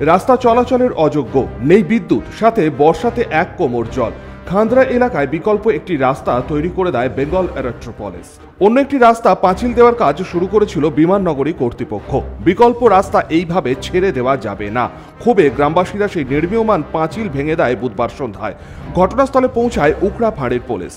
রাস্তা চলাচলের অযোগ্য, নেই বিদ্যুৎ, সাথে বর্ষাতে এক কোমর জল। খান্দ্রা এলাকায় বিকল্প একটি রাস্তা তৈরি করে দেয় বেঙ্গল এরোট্রোপলিস। অন্য একটি রাস্তা পাঁচিল দেওয়ার কাজ শুরু করেছিল বিমাননগরী কর্তৃপক্ষ। বিকল্প রাস্তা এইভাবে ছেড়ে দেওয়া যাবে না। ক্ষোভে গ্রামবাসীরা সেই নির্মীয়মান পাঁচিল ভেঙে দেয় বুধবার সন্ধ্যায়। ঘটনাস্থলে পৌঁছায় উকড়া ফাঁড়ির পুলিশ।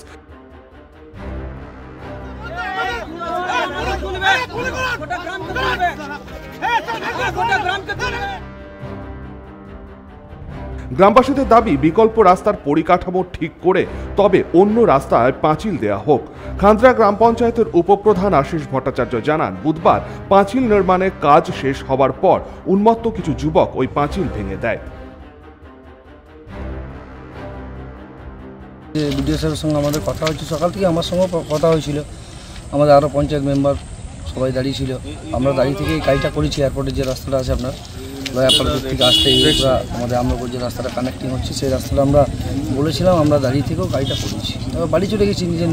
গ্রামবাসীদের দাবি বিকল্প রাস্তার পরিকাঠামো ঠিক করে তবে অন্য রাস্তায় পাঁচিল দেয়া হোক। খান্দ্রা গ্রাম পঞ্চায়েতের উপপ্রধান আশিস ভট্টাচার্য জানান, বুধবার পাঁচিল নির্মাণের কাজ শেষ হওয়ার পর উন্মত্ত কিছু যুবক ওই পাঁচিল ভেঙে দেয়। বিডিও সাহেবের সঙ্গে আমাদের কথা হয়েছে, সকাল থেকে আমার সঙ্গে কথা হয়েছিল। আমাদের আরও পঞ্চায়েত মেম্বার সবাই দাঁড়িয়ে ছিল। আমরা দাঁড়িয়ে থেকে এই কাজটা করেছি। এয়ারপোর্টের যে রাস্তাটা আছে আপনার এয়ারপোর্টের থেকে আসতে আমাদের আমরাপুর যে রাস্তাটা কানেক্টিং হচ্ছে, সেই রাস্তাটা আমরা বলেছিলাম, আমরা দাঁড়িয়ে থেকেও গাড়িটা করেছি। বাড়ি চলে গেছি নিজের।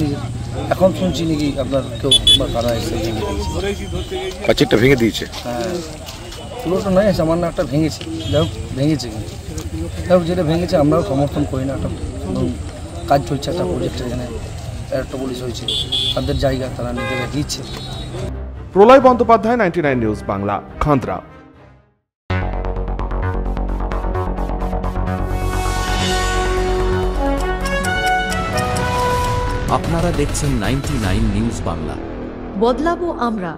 এখন শুনছি নাকি আপনার কেউ বা কারা এসে ভেঙে দিয়েছে। পাঁচিলটা ভেঙে দিয়েছে? হ্যাঁ, পুরোটা নয়, সামান্য একটা ভেঙেছে। যাই হোক, ভেঙেছে। যাই হোক, যেটা ভেঙেছে আমরাও সমর্থন করি না। একটা কাজ চলছে, একটা প্রজেক্ট, এখানে একটা পুলিশ হয়েছে, তাদের জায়গা তারা নিজেরা দিচ্ছে। প্রলয় বন্দ্যোপাধ্যায়, 99 নিউজ বাংলা, খান্দ্রা। আপনারা দেখছেন 99 নিউজ বাংলা। বদলাবো আমরা।